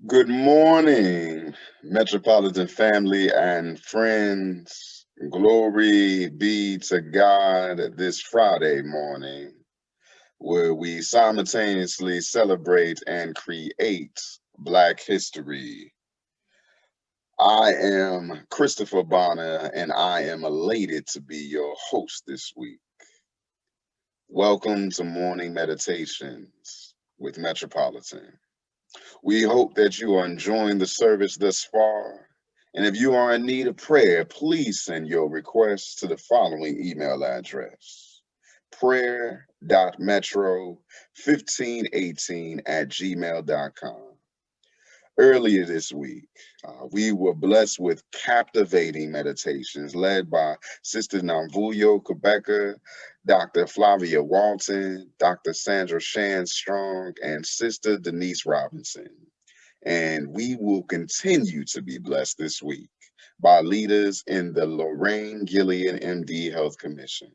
Good morning, Metropolitan family and friends. Glory be to God this Friday morning, where we simultaneously celebrate and create Black history. I am Christopher Bonner, and I am elated to be your host this week. Welcome to Morning Meditations with Metropolitan. We hope that you are enjoying the service thus far. And if you are in need of prayer, please send your requests to the following email address: prayer.metro1518@gmail.com. Earlier this week, we were blessed with captivating meditations led by Sister Namvuyo Quebecer, Dr. Flavia Walton, Dr. Sandra Shan Strong, and Sister Denise Robinson. And we will continue to be blessed this week by leaders in the Lorraine Gillian MD Health Commission.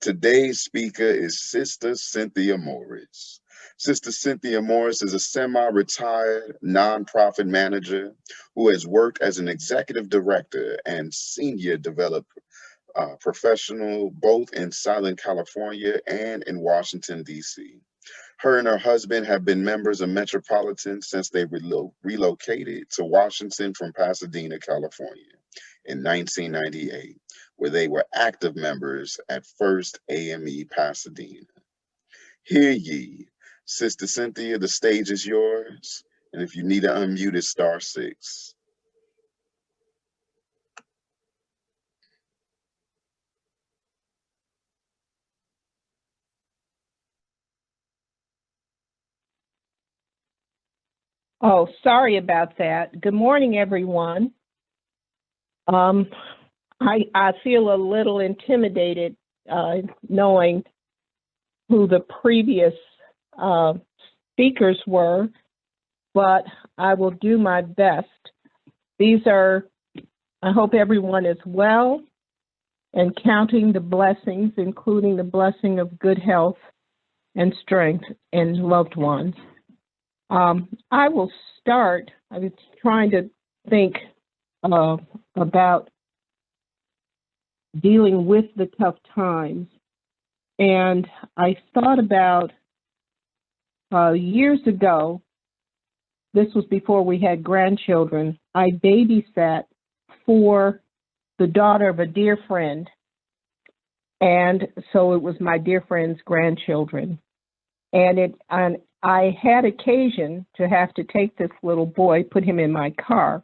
Today's speaker is Sister Cynthia Morris. Sister Cynthia Morris is a semi retired nonprofit manager who has worked as an executive director and senior developer professional both in Southern California and in Washington, D.C. Her and her husband have been members of Metropolitan since they relocated to Washington from Pasadena, California in 1998, where they were active members at First AME Pasadena. Hear ye, Sister Cynthia, the stage is yours. And if you need to unmute, it's *6. Oh, sorry about that. Good morning, everyone. Um, I feel a little intimidated knowing who the previous uh, speakers were, but I will do my best. I hope everyone is well and counting the blessings, including the blessing of good health and strength in loved ones. I will start. I was trying to think about dealing with the tough times. And I thought about years ago, this was before we had grandchildren, I babysat for the daughter of a dear friend. And so it was my dear friend's grandchildren. And I had occasion to have to take this little boy, put him in my car.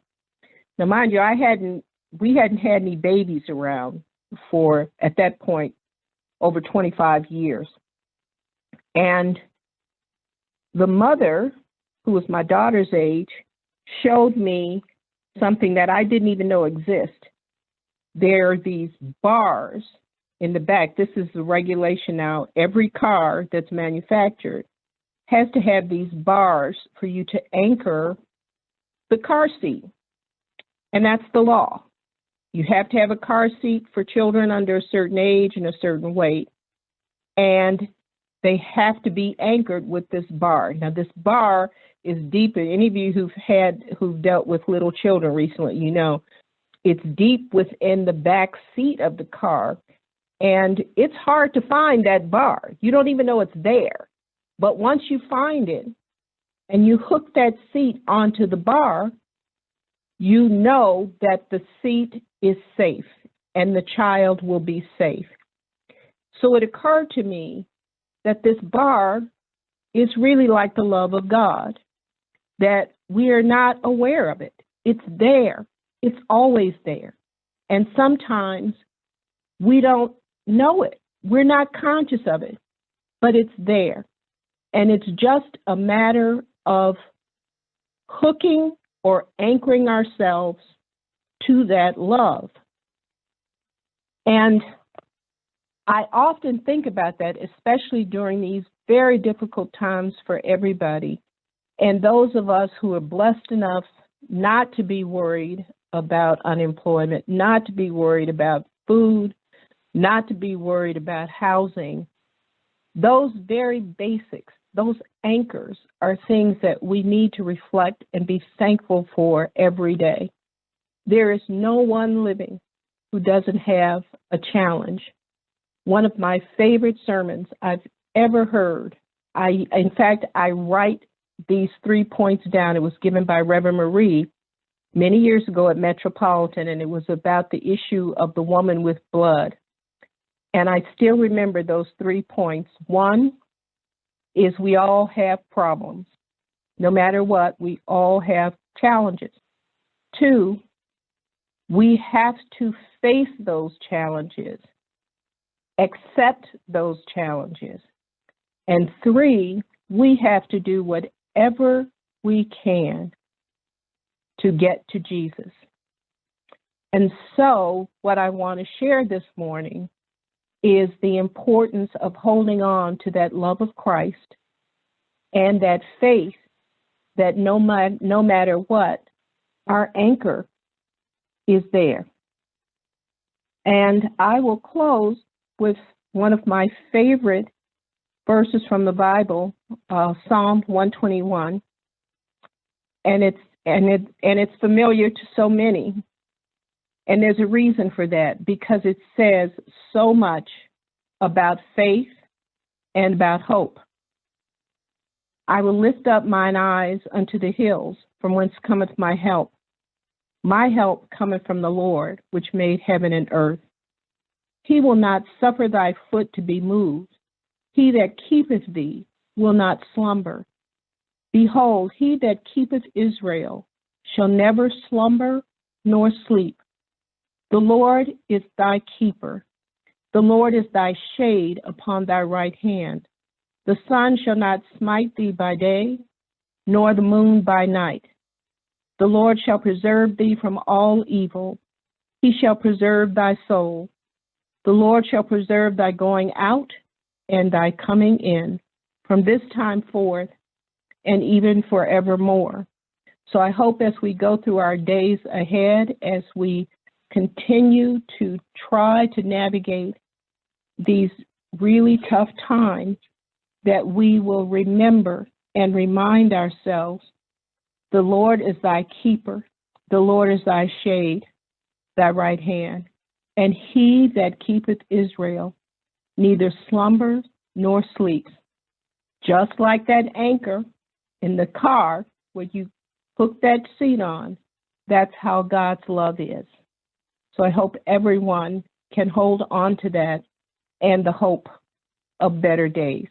Now, mind you, we hadn't had any babies around for, at that point, over 25 years. And the mother, who was my daughter's age, showed me something that I didn't even know exist. There are these bars in the back. This is the regulation now. Every car that's manufactured has to have these bars for you to anchor the car seat. And that's the law. You have to have a car seat for children under a certain age and a certain weight. And they have to be anchored with this bar. Now, this bar is deep. Any of you who've dealt with little children recently, you know, it's deep within the back seat of the car. And it's hard to find that bar. You don't even know it's there. But once you find it and you hook that seat onto the bar, you know that the seat is safe and the child will be safe. So it occurred to me that this bar is really like the love of God, that we are not aware of it. It's there. It's always there. And sometimes we don't know it. We're not conscious of it, but it's there. And it's just a matter of hooking or anchoring ourselves to that love. And I often think about that, especially during these very difficult times for everybody. And those of us who are blessed enough not to be worried about unemployment, not to be worried about food, not to be worried about housing, those very basics those anchors are things that we need to reflect and be thankful for every day. There is no one living who doesn't have a challenge. One of my favorite sermons I've ever heard, in fact, I write these 3 points down. It was given by Reverend Marie many years ago at Metropolitan, and it was about the issue of the woman with blood. And I still remember those 3 points. One is we all have problems. No matter what, we all have challenges. 2, we have to face those challenges, accept those challenges. And 3, we have to do whatever we can to get to Jesus. And so what I want to share this morning is the importance of holding on to that love of Christ and that faith that no matter what, our anchor is there. And I will close with one of my favorite verses from the Bible, Psalm 121, and it's familiar to so many. And there's a reason for that, because it says so much about faith and about hope. I will lift up mine eyes unto the hills, from whence cometh my help. My help cometh from the Lord, which made heaven and earth. He will not suffer thy foot to be moved. He that keepeth thee will not slumber. Behold, he that keepeth Israel shall never slumber nor sleep. The Lord is thy keeper. The Lord is thy shade upon thy right hand. The sun shall not smite thee by day, nor the moon by night. The Lord shall preserve thee from all evil. He shall preserve thy soul. The Lord shall preserve thy going out and thy coming in from this time forth and even forevermore. So I hope as we go through our days ahead, as we continue to try to navigate these really tough times, that we will remember and remind ourselves, the Lord is thy keeper, the Lord is thy shade, thy right hand, and he that keepeth Israel neither slumbers nor sleeps. Just like that anchor in the car where you hook that seat on, that's how God's love is. So I hope everyone can hold on to that and the hope of better days.